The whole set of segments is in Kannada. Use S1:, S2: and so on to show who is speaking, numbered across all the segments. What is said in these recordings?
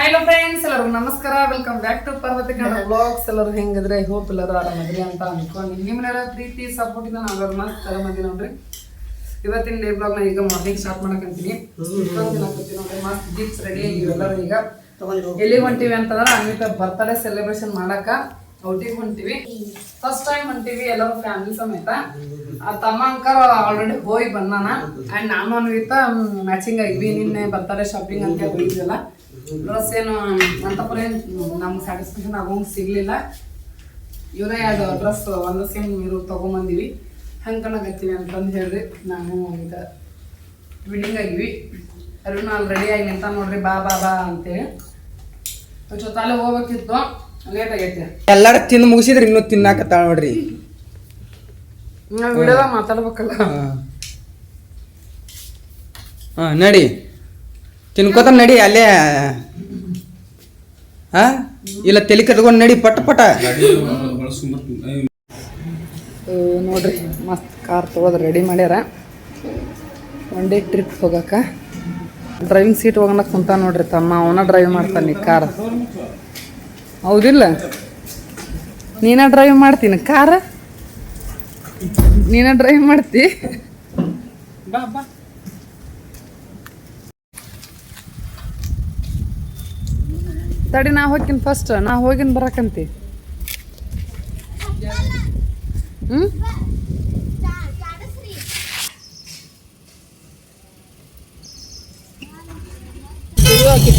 S1: ಹಲೋ ಫ್ರೆಂಡ್ಸ್, ಎಲ್ಲರಿಗೂ ನಮಸ್ಕಾರ. Welcome back to Parvathi Kannada vlogs. ಎಲ್ಲರೂ ಹೆಂಗಿದ್ರೆ ಹೋಪ್ ಎಲ್ಲರೂ ಆರಾಮದ್ರಿ ಅಂತ ಅನ್ಕೊಂಡು ನಿಮ್ಮೆಲ್ಲರ ಪ್ರೀತಿ ಸಪೋರ್ಟ್ ಇಂದ ನಾವೆಲ್ಲರೂ ಮಸ್ತ್ ಆರಾಮದಿ ನೋಡ್ರಿ. ಇವತ್ತಿನ ಡೇ ಬ್ಲಾಗ್ ನ ಈಗ ಮಾರ್ನಿಂಗ್ ಸ್ಟಾರ್ಟ್ ಮಾಡಕಂತೀನಿ. ನೋಡ್ರಿ ಮಸ್ತ್ ಗಿಫ್ಟ್ಸ್ ರೆಡಿ ಆಗಿವೆಲ್ಲರೂ. ಈಗ ಎಲ್ಲಿ ಹೊಂಟಿವಿ ಅಂತಂದ್ರೆ ಅನ್ವಿತಾ ಬರ್ತ್ಡೇ ಸೆಲೆಬ್ರೇಷನ್ ಮಾಡಕ ಔಟಿಗೆ ಹೊಂಟಿವಿ. ಫಸ್ಟ್ ಟೈಮ್ ಹೊಂಟಿವಿ ಎಲ್ಲರೂ ಫ್ಯಾಮಿಲಿ ಸಮೇತ. ಆ ತಮ್ಮ ಅಂಕರ್ ಆಲ್ರೆಡಿ ಹೋಗಿ ಬಂದಾನ. ಅಂಡ್ ನಾನು ಅನ್ವಿತಾ ಮ್ಯಾಚಿಂಗ್ ಆಗಿವಿ. ನಿನ್ನೆ ಬರ್ತ್ಡೇ ಶಾಪಿಂಗ್ ಅಂತ ಹೋಗಿದ್ವಲ್ಲ, ಡ್ರೆಸ್ ಏನು ಅಂತಪುರ ನಮ್ಗೆ ಸ್ಯಾಟಿಸ್ಫ್ಯಾಕ್ಷನ್ ಆಗೋಂಗೆ ಸಿಗ್ಲಿಲ್ಲ. ಇವರೇ ಎರಡು ಡ್ರೆಸ್ ಒಂದು ಸೇಮ್ ಇರು ತಗೊಂಬಂದಿವಿ. ಹೆಂಗೆ ಕಣಗತ್ತೀವಿ ಅಂತಂದು ಹೇಳ್ರಿ. ನಾನು ಈಗ ವಿಡಿಂಗ್ ಆಗಿವಿ. ಅರುಣ್ ಅಲ್ಲಿ ರೆಡಿ ಆಗಿ ನಿಂತ ನೋಡ್ರಿ, ಬಾ ಬಾ ಬಾ ಅಂತೇಳಿ. ಜೊತಾಲೆ ಹೋಗ್ಬೇಕಿತ್ತು, ಲೇಟ್ ಆಗೈತಿ.
S2: ಎಲ್ಲಾರು ತಿಂದು ಮುಗಿಸಿದ್ರೆ ಇನ್ನೂ ತಿನ್ನಾಕತ್ತಾಳ ನೋಡ್ರಿ.
S1: ನಾವು ವಿಡಿಯೋದಾಗ ಮಾತಾಡ್ಬೇಕಲ್ಲ.
S2: ನಡಿ ತಿನ್ಕೋತ ನಡಿ. ಅಲ್ಲೇ ಇಲ್ಲ ತಲೆ ಕಟ್ಕೊಂಡು ನಡಿ ಪಟ ಪಟ.
S1: ನೋಡ್ರಿ ಮಸ್ತ್ ಕಾರ್ ತೊಗೊಳೋದು ರೆಡಿ ಮಾಡ್ಯಾರ. ಒನ್ ಡೇ ಟ್ರಿಪ್ ಹೋಗಕ್ಕೆ. ಡ್ರೈವಿಂಗ್ ಸೀಟ್ ಹೋಗೋಣ ಕುಂತ ನೋಡ್ರಿ ತಮ್ಮ. ಅವನ ಡ್ರೈವ್ ಮಾಡ್ತಾನೆ ಕಾರ್. ಹೌದಿಲ್ಲ? ನೀನ ಡ್ರೈವ್ ಮಾಡ್ತೀನಿ ಕಾರ್? ನೀನ ಡ್ರೈವ್ ಮಾಡ್ತಿ? ಬಾ ಬಾ. ತಡಿ, ನಾ ಹೋಗ್ತೀನಿ ಫಸ್ಟ್. ನಾ ಹೋಗಿನ್ ಬರಕಂತಿ.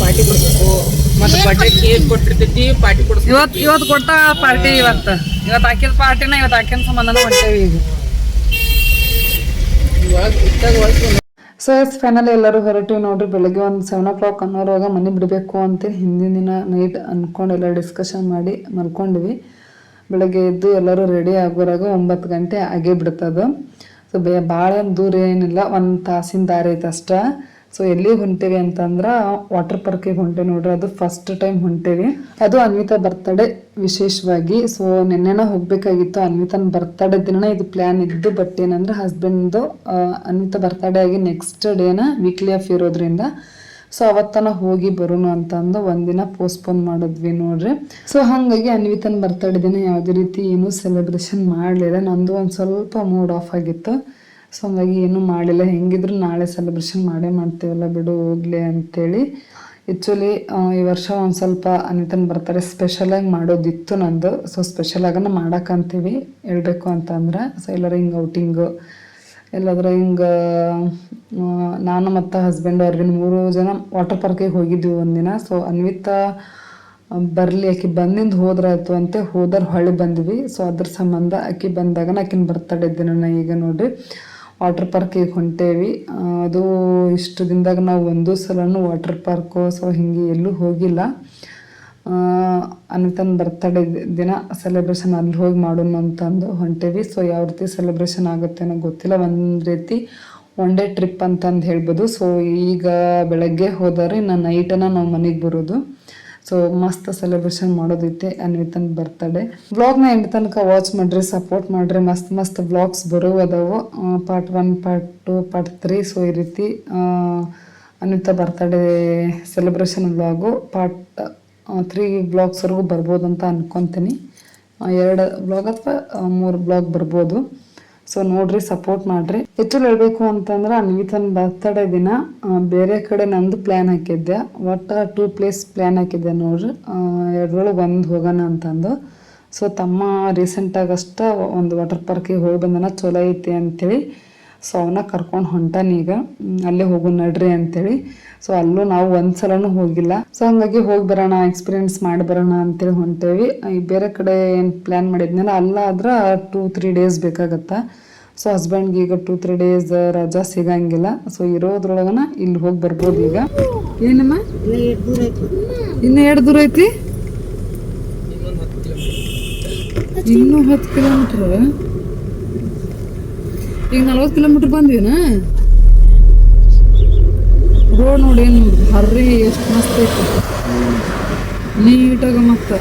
S2: ಪಾರ್ಟಿ ಕೊಡ್ಬೇಕು ಮತ್ತೆ ಬಟ್ಟೆ ಕೇಕ್ ಕೊಟ್ಟಿರ್ತೈತಿ. ಪಾರ್ಟಿ ಕೊಡ್ಬೇಕು.
S1: ಇವತ್ತು ಕೊಟ್ಟ ಪಾರ್ಟಿ. ಇವತ್ತು ಹಾಕಿದ ಪಾರ್ಟಿನ ಇವತ್ತು ಹಾಕಿನ ಸಂಬಂಧನ ಹೊಂಟೇವಿ ಈಗ. ಸೊ ಫೈನಲಿ ಎಲ್ಲರೂ ಹೊರಟಿವಿ ನೋಡ್ರಿ. ಬೆಳಗ್ಗೆ ಒಂದು 7 o'clock ಅನ್ನೋರುವಾಗ ಮನೆ ಬಿಡಬೇಕು ಅಂತ ಹಿಂದಿನ ದಿನ ನೈಟ್ ಅಂದ್ಕೊಂಡು ಎಲ್ಲ ಡಿಸ್ಕಷನ್ ಮಾಡಿ ಮಲ್ಕೊಂಡಿವಿ. ಬೆಳಗ್ಗೆ ಎದ್ದು ಎಲ್ಲರೂ ರೆಡಿ ಆಗೋರಾಗ 9 ಗಂಟೆ ಆಗೇ ಬಿಡ್ತದೆ. ಸೊ ಭಾಳ ದೂರ ಏನಿಲ್ಲ, 1 ತಾಸಿನ ದಾರಿ ಐತೆ ಅಷ್ಟ. ಸೊ ಎಲ್ಲಿಗೆ ಹೊಂಟೇವಿ ಅಂತಂದ್ರೆ ವಾಟರ್ ಪಾರ್ಕಿಗೆ ಹೊಂಟೇವಿ ನೋಡ್ರಿ. ಅದು ಫಸ್ಟ್ ಟೈಮ್ ಹೊಂಟೇವಿ. ಅದು ಅನ್ವಿತಾ ಬರ್ತಡೇ ವಿಶೇಷವಾಗಿ. ಸೊ ನಿನ್ನೆನ ಹೋಗ್ಬೇಕಾಗಿತ್ತು. ಅನ್ವಿತಾನ ಬರ್ತಡೇ ದಿನ ಇದು ಪ್ಲ್ಯಾನ್ ಇದ್ದು. ಬಟ್ ಏನಂದ್ರೆ ಹಸ್ಬೆಂಡ್ದು ಅನ್ವಿತಾ ಬರ್ತಡೇ ಆಗಿ ನೆಕ್ಸ್ಟ್ ಡೇನ ವೀಕ್ಲಿ ಆಫ್ ಇರೋದ್ರಿಂದ ಸೊ ಅವತ್ತನ ಹೋಗಿ ಬರೋಣ ಅಂತಂದು ಒಂದಿನ ಪೋಸ್ಟ್ಪೋನ್ ಮಾಡಿದ್ವಿ ನೋಡ್ರಿ. ಸೊ ಹಾಗಾಗಿ ಅನ್ವಿತನ ಬರ್ತಡೇ ದಿನ ಯಾವುದೇ ರೀತಿ ಏನೂ ಸೆಲೆಬ್ರೇಷನ್ ಮಾಡಲಿಲ್ಲ. ನಂದು ಒಂದು ಸ್ವಲ್ಪ ಮೂಡ್ ಆಫ್ ಆಗಿತ್ತು. ಸೊ ಹಂಗಾಗಿ ಏನೂ ಮಾಡಲಿಲ್ಲ. ಹೆಂಗಿದ್ರು ನಾಳೆ ಸೆಲೆಬ್ರೇಷನ್ ಮಾಡೇ ಮಾಡ್ತೀವಲ್ಲ, ಬಿಡು ಹೋಗ್ಲಿ ಅಂತೇಳಿ. ಆ್ಯಕ್ಚುಲಿ ಈ ವರ್ಷ ಒಂದು ಸ್ವಲ್ಪ ಅನ್ವಿತನ ಬರ್ತಡೇ ಸ್ಪೆಷಲಾಗಿ ಮಾಡೋದಿತ್ತು ನಂದು. ಸೊ ಸ್ಪೆಷಲಾಗನ ಮಾಡಕ್ಕಂತೀವಿ ಹೇಳ್ಬೇಕು ಅಂತಂದ್ರೆ. ಸೊ ಎಲ್ಲರೂ ಹಿಂಗೆ ಔಟಿಂಗು ಎಲ್ಲಾದ್ರೂ ಹಿಂಗೆ ನಾನು ಮತ್ತು ಹಸ್ಬೆಂಡ್ ಅರ್ವಿನ್ 3 ಜನ ವಾಟರ್ ಪಾರ್ಕಿಗೆ ಹೋಗಿದ್ವಿ ಒಂದಿನ. ಸೊ ಅನ್ವಿತಾ ಬರಲಿ, ಆಕೆ ಬಂದಿಂದ ಹೋದ್ರಾಯ್ತು ಅಂತ ಹೋದ್ರೆ ಹೊಳ್ಳಿ ಬಂದ್ವಿ. ಸೊ ಅದ್ರ ಸಂಬಂಧ ಆಕೆ ಬಂದಾಗ ಆಕಿನ ಬರ್ತಡೇ ದಿನ ಈಗ ನೋಡ್ರಿ ವಾಟರ್ ಪಾರ್ಕಿಗೆ ಹೊಂಟೇವಿ. ಅದು ಇಷ್ಟು ದಿನದಾಗ ನಾವು ಒಂದು ಸಲನೂ ವಾಟರ್ ಪಾರ್ಕು ಸೊ ಹಿಂಗೆ ಎಲ್ಲೂ ಹೋಗಿಲ್ಲ. ಅನ್ವಿತನ ಬರ್ತಡೇ ದಿನ ಸೆಲೆಬ್ರೇಷನ್ ಅಲ್ಲಿ ಹೋಗಿ ಮಾಡೋಣ ಅಂತಂದು ಹೊಂಟೇವಿ. ಸೊ ಯಾವ ರೀತಿ ಸೆಲೆಬ್ರೇಷನ್ ಆಗುತ್ತೆ ಅನ್ನೋ ಗೊತ್ತಿಲ್ಲ. ಒಂದು ರೀತಿ ಒನ್ ಡೇ ಟ್ರಿಪ್ ಅಂತಂದು ಹೇಳ್ಬೋದು. ಸೊ ಈಗ ಬೆಳಗ್ಗೆ ಹೋದರೆ ಇನ್ನು ನೈಟನ ನಾವು ಮನೆಗೆ ಬರೋದು. ಸೊ ಮಸ್ತ್ ಸೆಲೆಬ್ರೇಷನ್ ಮಾಡೋದೈತೆ ಅನ್ವಿತನ ಬರ್ತಡೇ. ವ್ಲಾಗ್ನ ಎಂಡ್ ತನಕ ವಾಚ್ ಮಾಡ್ರಿ, ಸಪೋರ್ಟ್ ಮಾಡ್ರಿ. ಮಸ್ತ್ ವ್ಲಾಗ್ಸ್ ಬರೋವು ಅದಾವು. Part 1, part 2, part 3. ಸೊ ಈ ರೀತಿ Anvita birthday celebration vlog part 3 ವ್ಲಾಗ್ಸ್ವರೆಗೂ ಬರ್ಬೋದು ಅಂತ ಅನ್ಕೊತೀನಿ. 2 ವ್ಲಾಗ್ ಅಥವಾ 3 ವ್ಲಾಗ್ ಬರ್ಬೋದು. ಸೊ ನೋಡ್ರಿ, ಸಪೋರ್ಟ್ ಮಾಡ್ರಿ. ಹೆಚ್ಚು ಹೇಳ್ಬೇಕು ಅಂತಂದ್ರೆ ಅನ್ವಿತನ ಬರ್ತಡೇ ದಿನ ಬೇರೆ ಕಡೆ ನಂದು ಪ್ಲ್ಯಾನ್ ಹಾಕಿದ್ದೆ. ಒಟ್ಟು 2 ಪ್ಲೇಸ್ ಪ್ಲ್ಯಾನ್ ಹಾಕಿದ್ದೆ ನೋಡ್ರಿ. 2ರೊಳಗೆ 1 ಹೋಗೋಣ ಅಂತಂದು. ಸೊ ತಮ್ಮ ರೀಸೆಂಟಾಗಷ್ಟ ಒಂದು ವಾಟರ್ ಪಾರ್ಕಿಗೆ ಹೋಗಿ ಬಂದನ, ಚಲೋ ಐತಿ ಅಂಥೇಳಿ. ಸೊ ಅವನ್ನ ಕರ್ಕೊಂಡು ಹೊಂಟಾನೀಗ. ಅಲ್ಲೇ ಹೋಗು ನಡ್ರಿ ಅಂಥೇಳಿ. ಸೊ ಅಲ್ಲೂ ನಾವು ಒಂದು ಸಲನೂ ಹೋಗಿಲ್ಲ. ಸೊ ಹಾಗಾಗಿ ಹೋಗಿ ಬರೋಣ, ಎಕ್ಸ್ಪೀರಿಯೆನ್ಸ್ ಮಾಡಿ ಬರೋಣ ಅಂತೇಳಿ ಹೊಂಟೇವಿ. ಈ ಬೇರೆ ಕಡೆ ಏನು ಪ್ಲ್ಯಾನ್ ಮಾಡಿದ್ನಲ್ಲ ಅಲ್ಲಾದ್ರೆ 2-3 ಡೇಸ್ ಬೇಕಾಗತ್ತೆ. ಸೊ ಹಸ್ಬೆಂಡ್ಗೆ ಈಗ 2-3 ಡೇಸ್ ರಜಾ ಸಿಗಂಗಿಲ್ಲ. ಸೊ ಇರೋದ್ರೊಳಗನ ಇಲ್ಲಿ ಹೋಗಿ ಬರ್ಬೋದು. ಈಗ ಏನಮ್ಮ ಇನ್ನು 2 ದೂರ ಐತಿ? ಇನ್ನೂ 10 ಕಿಲೋಮೀಟ್ರ್. ಈಗ 40 ಕಿಲೋಮೀಟ್ರ್ ಬಂದ್ವಿನಾ? ರೋಡ್ ನೋಡಿ ಏನು ಹರ್ರಿ ಎಷ್ಟು ಮಸ್ತ್ ಐತಿ ನೀಟಾಗ. ಮತ್ತೆ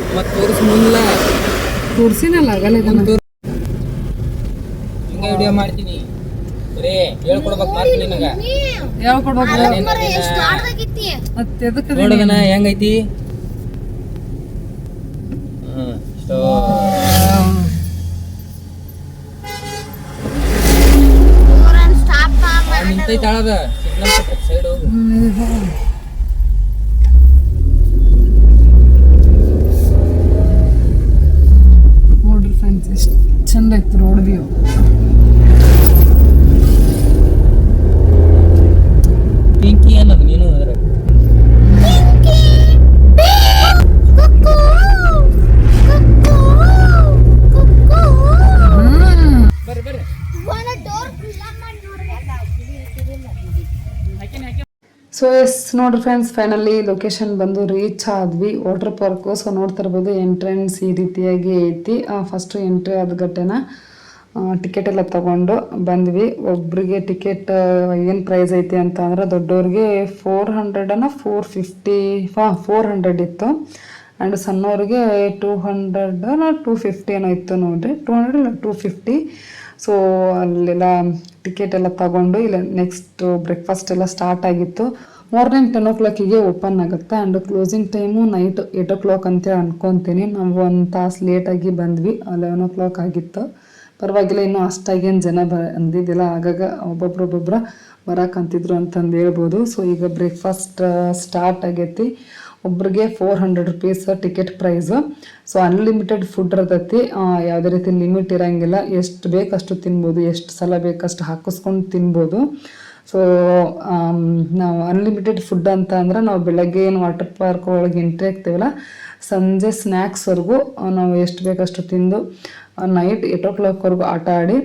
S1: ತೋರಿಸಿನಲ್ಲ ಆಗಲ್ಲ
S2: ವಿಡಿಯೋ ಮಾಡ್ತೀನಿ. ಐತ್ರಿ ಹೇಳ್ಕೊಡ್ಬೇಕು ಮಾತು ನಿನಗ
S1: ಹೇಳ್ಕೊಡ್ಬೇಕು ಮತ್ತೆ ಎದಕ್ಕೆ
S2: ನೋಡದನ ಹೆಂಗೈತಿ ಇಷ್ಟೋ ನಿಂತೈತಿ ಆಳದ ಸಿಗ್ನಲ್ ಸೈಡ್ ಹೋಗು
S1: ನೋಡ್ರಿ ಫ್ರೆಂಡ್ಸ್ ಎಷ್ಟು ಚಂದ ಐತಿ ರೋಡ್ ವ್ಯೂ.
S2: ಪಿಂಕಿ ಅನ್ನೋದು ನೀನು ಅದ್ರ ಬರ್ರಿ ಬರ್ರಿ
S1: ಸೊ ಎಸ್ ನೋಡ್ರಿ ಫ್ರೆಂಡ್ಸ್ ಫೈನಲಿ ಲೊಕೇಶನ್ ಬಂದು ರೀಚ್ ಆದ್ವಿ ವಾಟರ್ ಪಾರ್ಕು. ಸೊ ನೋಡ್ತಾ ಇರ್ಬೋದು ಎಂಟ್ರೆನ್ಸ್ ಈ ರೀತಿಯಾಗಿ ಐತಿ. ಫಸ್ಟ್ ಎಂಟ್ರಿ ಆದ ಗಟ್ಟೆನ ಟಿಕೆಟ್ ಎಲ್ಲ ತಗೊಂಡು ಬಂದ್ವಿ. ಒಬ್ರಿಗೆ ಟಿಕೆಟ್ ಏನು ಪ್ರೈಸ್ ಐತಿ ಅಂತ ಅಂದ್ರೆ ದೊಡ್ಡವ್ರಿಗೆ 400 450 ಇತ್ತು ಆ್ಯಂಡ್ ಸಣ್ಣವ್ರಿಗೆ 200 250 ಏನೋ ಇತ್ತು ನೋಡ್ರಿ. 200 ಇಲ್ಲ 250. ಸೊ ಅಲ್ಲೆಲ್ಲ ಟಿಕೆಟ್ ಎಲ್ಲ ತಗೊಂಡು ಇಲ್ಲ ನೆಕ್ಸ್ಟ್ ಬ್ರೇಕ್ಫಾಸ್ಟ್ ಎಲ್ಲ ಸ್ಟಾರ್ಟ್ ಆಗಿತ್ತು. ಮಾರ್ನಿಂಗ್ 10 o'clock ಓಪನ್ ಆಗುತ್ತೆ and closing time night 8 o'clock ಅಂತೇಳಿ ಅನ್ಕೊತೀನಿ. ನಾವು 1 ತಾಸು ಲೇಟಾಗಿ ಬಂದ್ವಿ. 11 o'clock ಆಗಿತ್ತು. ಪರವಾಗಿಲ್ಲ, ಇನ್ನೂ ಅಷ್ಟಾಗೇನು ಜನ ಬಂದಿದ್ದಿಲ್ಲ. ಆಗಾಗ ಒಬ್ಬೊಬ್ರು ಬರೋಕಂತಿದ್ರು ಅಂತಂದು ಹೇಳ್ಬೋದು. ಸೊ ಈಗ ಬ್ರೇಕ್ಫಾಸ್ಟ್ ಸ್ಟಾರ್ಟ್ ಆಗೈತಿ. ಒಬ್ರಿಗೆ 400 rupees ticket price. So unlimited food ಇರ್ತೈತಿ, ಯಾವುದೇ ರೀತಿ ಲಿಮಿಟ್ ಇರೋಂಗಿಲ್ಲ. ಎಷ್ಟು ಬೇಕಷ್ಟು ತಿನ್ಬೋದು, ಎಷ್ಟು ಸಲ ಬೇಕಷ್ಟು ಹಾಕಿಸ್ಕೊಂಡು ತಿನ್ಬೋದು. ಸೊ ನಾವು ಅನ್ಲಿಮಿಟೆಡ್ ಫುಡ್ ಅಂತ ಅಂದ್ರೆ ನಾವು ಬೆಳಗ್ಗೆ ಏನು ವಾಟರ್ ಪಾರ್ಕ್ ಒಳಗೆ ಎಂಟ್ರಿ ಆಗ್ತೀವಲ್ಲ, ಸಂಜೆ ಸ್ನ್ಯಾಕ್ಸ್ವರೆಗೂ ನಾವು ಎಷ್ಟು ಬೇಕಷ್ಟು ತಿಂದು ನೈಟ್ 8 o'clockವರೆಗೂ ಆಟ ಆಡಿ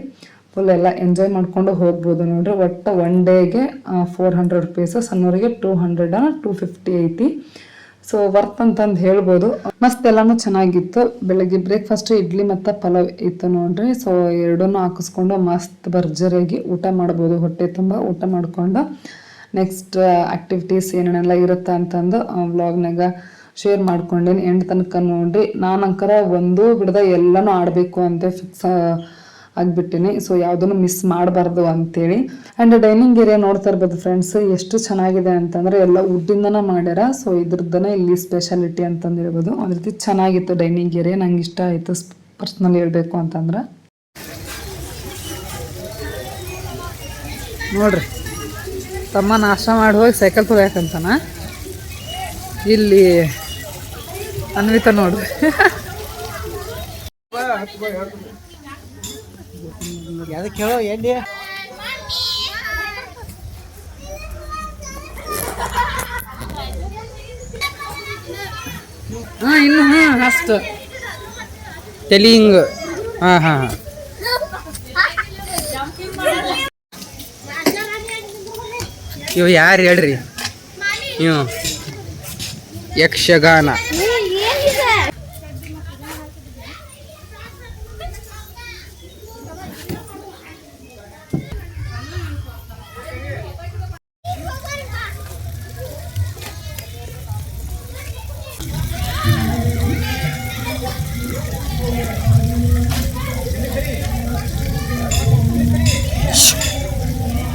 S1: ಫುಲ್ ಎಲ್ಲ ಎಂಜಾಯ್ ಮಾಡ್ಕೊಂಡು ಹೋಗ್ಬೋದು ನೋಡ್ರಿ. ಒಟ್ಟು 1 ಡೇಗೆ 400 rupees, ಸಣ್ಣವರಿಗೆ 200 250 ಐತಿ. ಸೊ ವರ್ತ್ ಅಂತಂದು ಹೇಳ್ಬೋದು. ಮಸ್ತ್ ಎಲ್ಲಾನು ಚೆನ್ನಾಗಿತ್ತು. ಬೆಳಗ್ಗೆ ಬ್ರೇಕ್ಫಾಸ್ಟ್ ಇಡ್ಲಿ ಮತ್ತು ಪಲಾವ್ ಇತ್ತು ನೋಡ್ರಿ. ಸೊ ಎರಡನ್ನೂ ಹಾಕಿಸ್ಕೊಂಡು ಮಸ್ತ್ ಭರ್ಜರಿಯಾಗಿ ಊಟ ಮಾಡ್ಬೋದು. ಹೊಟ್ಟೆ ತುಂಬ ಊಟ ಮಾಡ್ಕೊಂಡು ನೆಕ್ಸ್ಟ್ ಆ್ಯಕ್ಟಿವಿಟೀಸ್ ಏನೇನೆಲ್ಲ ಇರುತ್ತೆ ಅಂತಂದು ವ್ಲಾಗ್ನಾಗ ಶೇರ್ ಮಾಡ್ಕೊಂಡೇನಿ. ಎಂಡ್ ತನಕ ನೋಡ್ರಿ. ನಾನು ಅಂಕರ ಒಂದು ಬಿಡದ ಎಲ್ಲನೂ ಆಡಬೇಕು ಅಂತ ಫಿಕ್ಸ್ ಆಗಿಬಿಟ್ಟಿನಿ. ಸೊ ಯಾವುದನ್ನು ಮಿಸ್ ಮಾಡಬಾರ್ದು ಅಂತೇಳಿ. ಆ್ಯಂಡ್ ಡೈನಿಂಗ್ ಏರಿಯಾ ನೋಡ್ತಾ ಇರ್ಬೋದು ಫ್ರೆಂಡ್ಸ್, ಎಷ್ಟು ಚೆನ್ನಾಗಿದೆ ಅಂತಂದರೆ ಎಲ್ಲ ವುಡ್ಡಿಂದನೇ ಮಾಡ್ಯಾರ. ಸೊ ಇದ್ರದ್ದನೇ ಇಲ್ಲಿ ಸ್ಪೆಷಾಲಿಟಿ ಅಂತಂದು ಹೇಳ್ಬೋದು. ಒಂದು ರೀತಿ ಚೆನ್ನಾಗಿತ್ತು ಡೈನಿಂಗ್ ಏರಿಯಾ, ನಂಗೆ ಇಷ್ಟ ಆಯಿತು ಪರ್ಸ್ನಲ್ ಹೇಳಬೇಕು ಅಂತಂದ್ರೆ. ನೋಡ್ರಿ ತಮ್ಮ ನಾಷ್ಟ ಮಾಡಿ ಹೋಗಿ ಸೈಕಲ್ ತೊಗೊಳಕಂತಾನ. ಇಲ್ಲಿ ಅನ್ವಿತಾ ನೋಡ್ರಿ
S2: ಅದಕ್ಕೆ ಹೇಳೋ ಎಲ್ಲಿ
S1: ಇನ್ನು ಅಷ್ಟು
S2: ತಲಿ ಹಿಂಗ ಹಾಂ ಇವು ಯಾರು ಹೇಳ್ರಿ? ಇವು ಯಕ್ಷಗಾನ.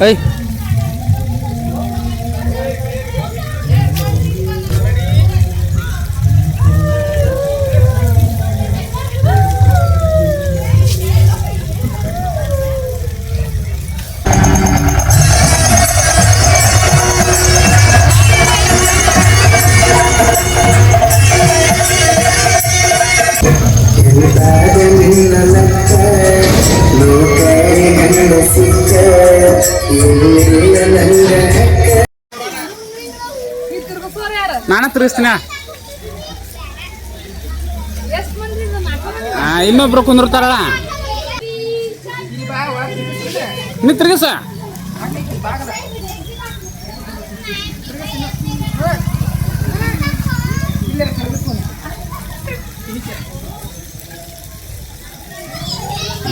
S2: Hey. ನಾನು ತಿರುಗಿಸ್ತೀನ. ಇನ್ನೊಬ್ರು ಕುಂದಿರ್ತಾರಲ್ಲ, ನೀ ತಿರುಗಿಸ.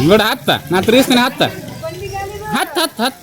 S2: ನೋಡ ಹತ್ತ, ನಾ ತಿರುಗಿಸ್ತೀನಿ. ಹತ್ತ ಹತ್ ಹತ್ ಹತ್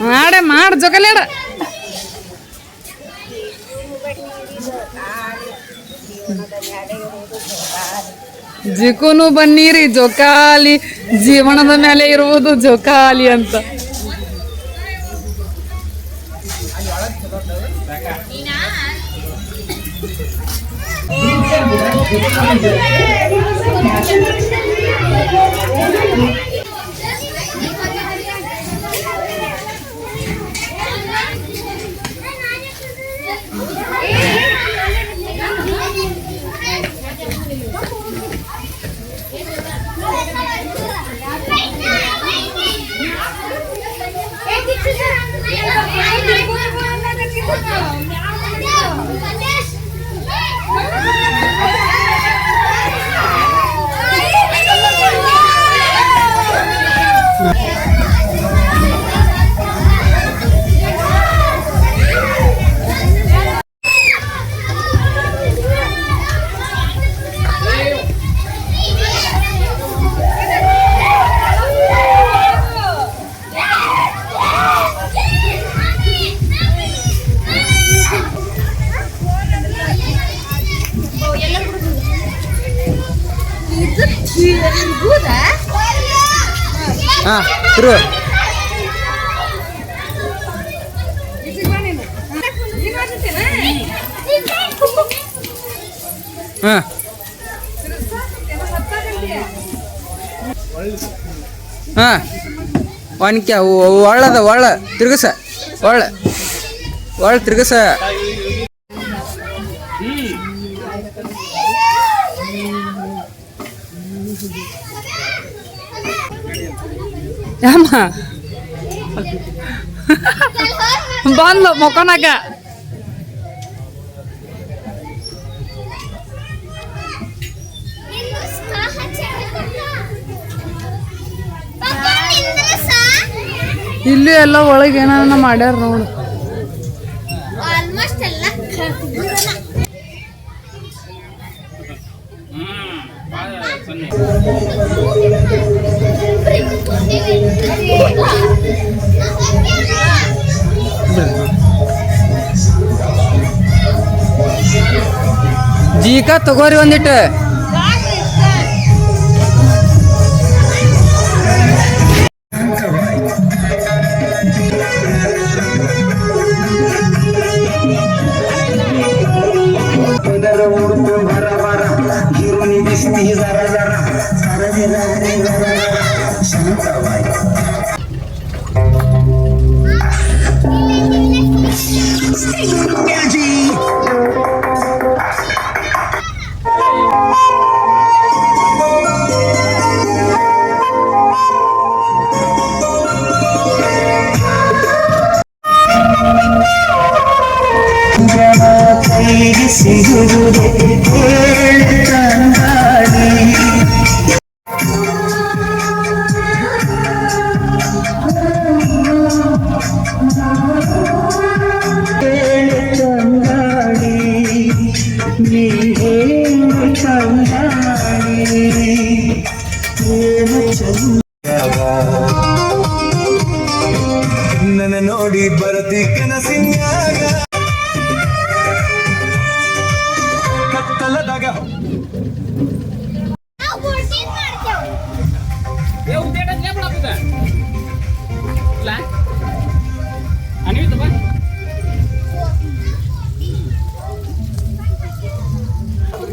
S1: ಮಾಡ ಮಾಡ ಜೋಕಾಲಿಯಾಡ ಜಿಕುನು ಬನ್ನೀರಿ ಜೋಕಾಲಿ ಜೀವನದ ಮೇಲೆ ಇರುವುದು ಜೋಕಾಲಿ ಅಂತ.
S3: ತಿರು ಒಣಕ್ಯ ಒಳ್ಳದ ಒಳ್ಳ ತಿರ್ಗಸ ಒಳ್ಳ ತಿರ್ಗಸ.
S1: ಯಮ್ಮ ಬಂದ್ಲು ಮೊಕೊನಾಕ. ಇಲ್ಲಿ ಎಲ್ಲ ಒಳಗೆ ಏನಾರ ಮಾಡ್ಯಾರ ನೋಡು.
S3: ಜೀಕ ತಗೋರಿ ಒಂದಿಟ್ಟು.
S4: ನನ್ನ ನೋಡಿ ಬರದಿ ಕನಸಿನ್ಯಾಗ ಕತ್ತಲದಾಗ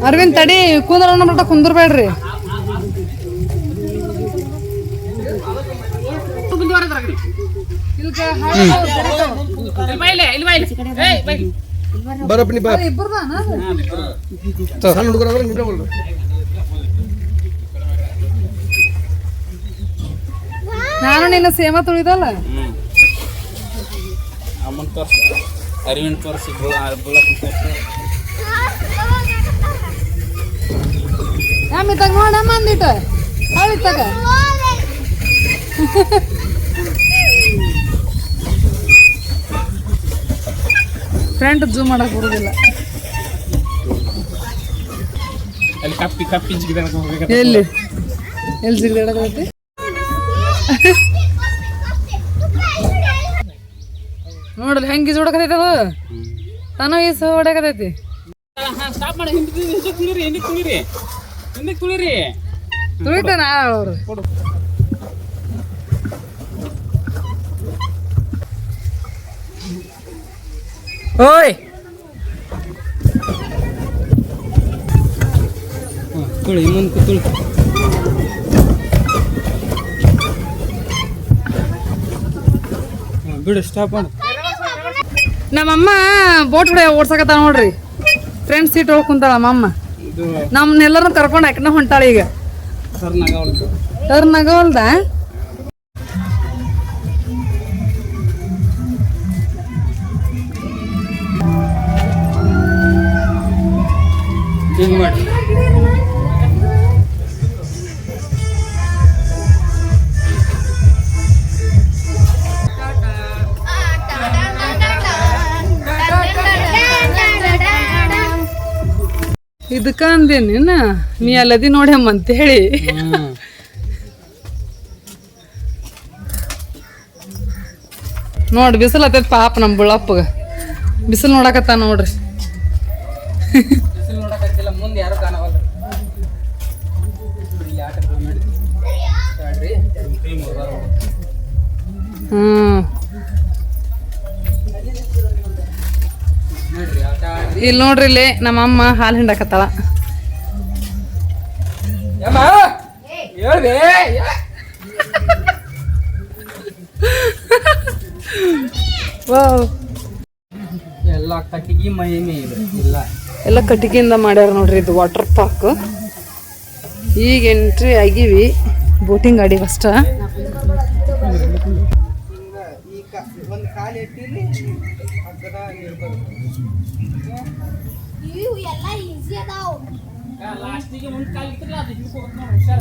S1: ಅರವಿಂದ್ ತಡಿ ಕುಂದ್ರಣ್ಣ ಮಟ್ಟ ಕುಂದ್ರಬೇಡ್ರಿ.
S3: ಬರಪ್ಪ ನೀ ಬಾ. ಸಣ್ಣ ಹುಡುಗರು
S1: ನಾನು ನಿನ್ನ ಸೇಮ ತುಳಿದಲ್ಲ.
S2: ಅಮ್ಮನ್ ತೋರ್ಸ, ಅರವಿಂದ್ ತೋರ್ಸಿ,
S1: ಇತ್ತಾಗ ನೋಡಮ್ಮ ಅಂದಿಟ್ಟು ಅವಳಿತ್ತಾಗ ಫ್ರಂಟ್ ಜೂಮ್ ಮಾಡಕ್ ಬರುದಿಲ್ಲ.
S2: ಅಲ್ಲಿ ಕಪ್ಪಿ ಜಿಗಿದ
S1: ಎಲ್ಲಿ ಜಿಗಿದಾಡಕತ್ತೈತಿ? ನೋಡ್ರಿ ಹೆಂಗೆ ಜೋಡಕತೈತಿ ಅದು ತಾನು ಈಸು ಹೊಡಕತೈತಿ.
S2: ಸ್ಟಾಪ್ ಮಾಡಿ ಹಿಂದೆ ಕುಳಿರಿ
S1: ತುಳಿತಾನ ಅವ್ರು.
S3: ಓಯ್ ತುಳಿ ಮುಂದೆ ತುಳಿ. ಬಿಡು ಸ್ಟಾಪ್ ಮಾಡು.
S1: ನಮ್ಮಮ್ಮ ಬೋಟ್ ಹೊಡೆ ಓಡ್ಸಕತ್ತಾಳ ನೋಡ್ರಿ. ಫ್ರೆಂಡ್ ಸೀಟ್ ಒಳಗೆ ಕುಂತಾಳ ನಮ್ಮಮ್ಮ. ನಮ್ಮನ್ನೆಲ್ಲರನ್ನು ಕರ್ಕೊಂಡು ಆಕಿನ ಹೊಂಟಾಳ ಈಗ. ಟರ್ನ್ ಆಗವಲ್ದ?
S3: ಹಿಂಗೆ ಮಾಡಿ.
S1: ಇದಕ್ಕ ಅಂದೇನಿ ನೀ ಅಲ್ಲದಿ ನೋಡ್ಯಮ್ಮ ಅಂತೇಳಿ. ನೋಡ್ರಿ ಬಿಸಿಲು ಹತ್ತೈತಿ ಪಾಪ ನಮ್ಮ ಬುಳ್ಳಪ್ಪಗ. ಬಿಸಿಲು ನೋಡಕತ್ತ ನೋಡ್ರಿ.
S3: ಮುಂದೆ ಯಾರು ಕಾಣವಲ್ಲ.
S1: ಇಲ್ಲಿ ನೋಡ್ರಿ ಇಲ್ಲಿ ನಮ್ಮಮ್ಮ ಹಾಲು ಹಿಂಡಕತ್ತಾಳ.
S3: ಎಲ್ಲ ಕಟ್ಟಿಗೆ ಮಹಿಮೆ ಇದೆ.
S1: ಎಲ್ಲ ಕಟ್ಟಿಗೆಯಿಂದ ಮಾಡ್ಯಾರ ನೋಡ್ರಿ. ಇದು ವಾಟರ್ ಪಾರ್ಕ್. ಈಗ ಎಂಟ್ರಿ ಆಗಿವಿ. ಬೋಟಿಂಗ್ ಗಾಡಿ ಫಸ್ಟ್.
S3: ಒಂದು ಕಾಲು ಎಟ್ಟಿಲಿ ಲಾಸ್ಟಿಗೆ ಒಂದು ಕಾಲು ಇಟ್ಟಿಲ್ಲ ಅದು ಹಿಡ್ಕೋಬೇಕು ನೋಡಿ ಹುಷಾರ.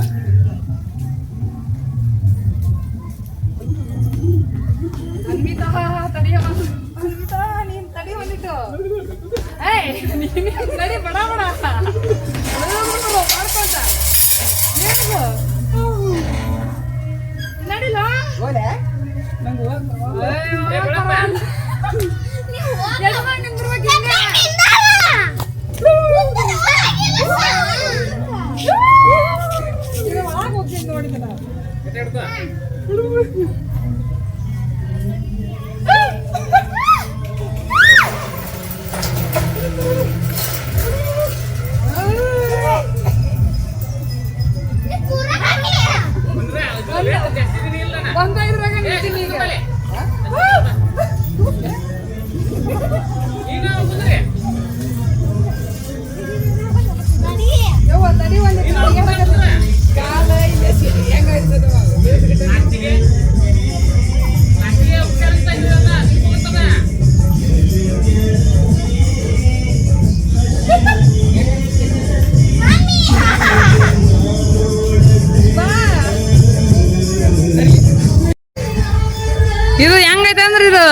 S1: ಇದು ಹೆಂಗೈತೆ ಅಂದ್ರೆ ಇದು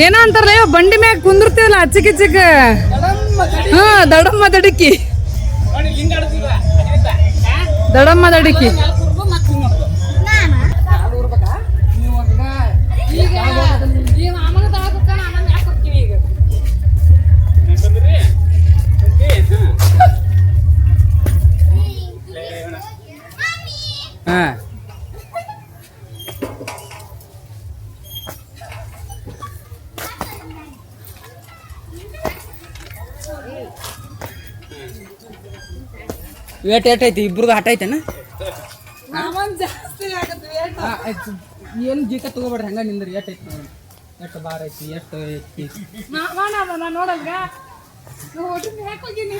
S1: ಏನೋ ಅಂತಾರಲ್ಲ ಬಂಡಿ ಮ್ಯಾಗ ಕುಂದಿರ್ತೀವಲ್ಲ ಚಿಕ್ಕ ಹಾ ದಡಮ್ಮ ದಡಕಿ ದಡಮ್ಮ ದಡಕಿ.
S3: ಹಾಂ ವೇಟ್ ಏಟೈತಿ ಇಬ್ರದ್ದು ಹಠ ಐತೆನ? ಏನು ಜೀತ ತಗೋಬೇಡ್ರಿ ಹಂಗ ನಿಂದ್ರಿ. ಏಟೈತಿ ನೋಡಿ ಎಷ್ಟು ಬಾರ ಐತಿ ಎಷ್ಟು ಐತಿ
S1: ನೋಡಲ್ಗ ಹೋಗಿನಿ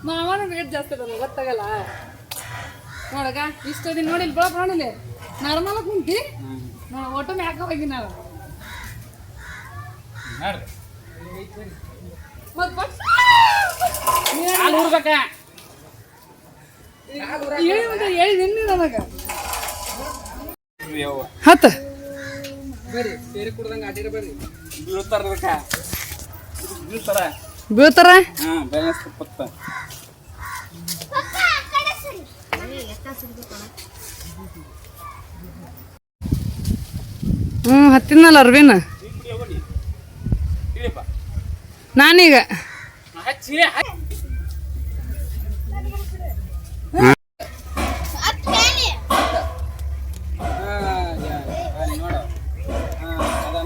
S1: ಮಾವನ ವೇಟ್ ಜಾಸ್ತಿ ಅದ ಗೊತ್ತಾಗಲ್ಲ ನೋಡಗ. ಇಷ್ಟ ದಿನ ನೋಡಿಲ್ ಬಳ ಪ್ರಾಣಿಲೆ ನಾರ್ಮಲ್ ಕುಂತಿ ಒಟ್ಟು ಮ್ಯಾಕ ಹೋಗಿ ನಾವು
S2: ಬಿಡ್ಬೇಕ
S1: ಹೇಳಿದ್ದೀನಿ ನನಗೆ ಹತ್ತ
S3: ಬರ್ರಿ ಸೇರಿ ಕುಡ್ದಂಗ ಅಡ್ಡಿರ ಬರ್ರಿ
S2: ಬೀಳ್ತಾರ ಬೀಳ್ತಾರ
S1: ಬೀಳ್ತಾರ
S2: ಹಾ ಬ್ಯಾಲೆನ್ಸ್ ತಪ್ಪತ್ತ
S1: ಹತ್ತಿನಲ್ಲ ಅರ್ವಿನ ನಾನೀಗ
S2: ಹಚ್ಚಿ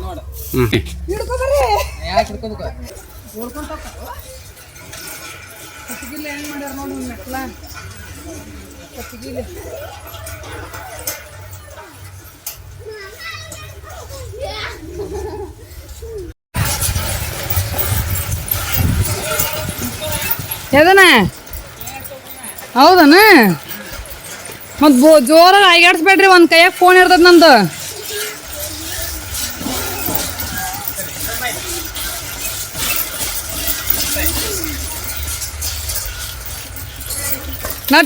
S3: ನೋಡ
S2: ಯಾಕೆ ಹಿಡ್ಕೋಬೇಕು
S1: ಕಟ್ಟಿಗಿಲ್ಲ ಹೆಂಗ್ ಮಾಡ್ಯಾರ ನೋಡಿ ಮೆಟ್ಲ ಕಟ್ಟಿಗಿಲ್ಲ ಎದನ ಹೌದನ ಮತ್ ಜೋರಾಗಿ ಆಯ್ಗಾಡ್ಸ್ಬೇಡ್ರಿ ಒಂದ್ ಕೈಯಾಗ ಫೋನ್ ಇರ್ತದ ನಂದು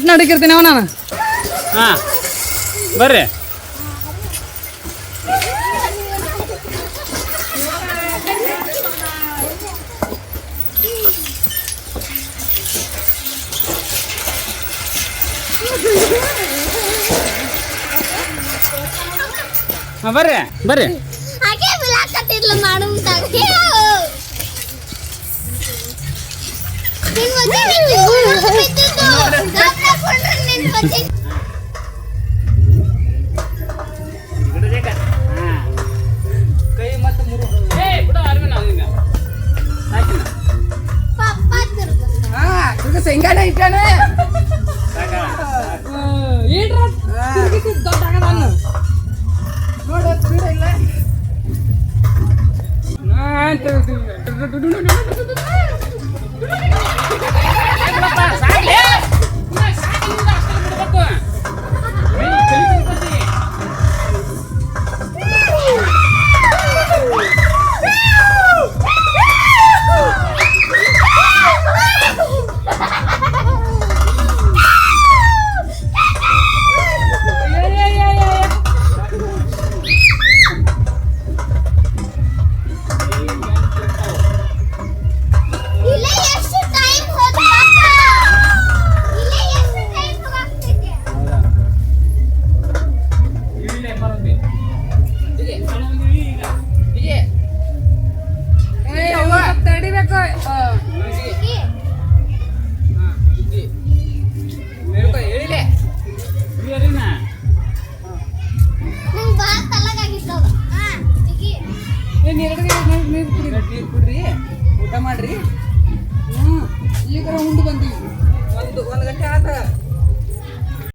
S1: ನಡಕಿರ್ತೀನಿ ಅವ ನಾನು
S2: ಹಾ ಬರ್ರಿ ಹಾ ಬರ್ರಿ ಬರ್ರಿ
S5: ಹಾಗೆ ಬಿಲಾಕತ್ತಿರ್ಲ ಮಾಡು ಮುಂತಾಗೆ ನಿನ್ ಮದ್ವೆ ಬಿದ್ದಿದ್ದು ಗಮನ ಕೊಡ್ರಿ ನಿನ್ ಮದ್ವೆ
S3: ಕೈ ಮತ್ತೆ ಮುರು
S2: ಬಿಡು ಅರ್ವಿ ನಾವು ಈಗ ಸಾಕಿನ
S5: ಪಪ್ಪ ತಿರ್ಗ
S1: ಈಗ ಸಂಗಾಡ ಇಟ್ಟಾನೆ ನೋಡ ಸ್ಪೀಡ್ ಇಲ್ಲ
S5: ಇಲ್ಲೇ ಎಷ್ಟು ಟೈಮ್ ಹೋಗ್ತಾ ಇಲ್ಲೇ ಎಷ್ಟು ಟೈಮ್ ಹೋಗ್ತಿದೆ
S2: ಇಲ್ಲೇ ಬರೋದು
S1: ತಡಿಬೇಕು
S3: ಹೇಳಿಲೆ
S2: ಅರಿನಾ
S5: ನಂಗೆ ಬಾ ತಲಗಾಗಿತ್ತವ ಜಿಗಿ
S1: ನೀರು
S3: ನೀರು ಕುಡ್ರಿ ಊಟ ಮಾಡ್ರಿ
S1: ಈಗ ಉಂಡು ಬಂದೀವಿ
S3: ಒಂದು ಗಂಟೆ ಆತ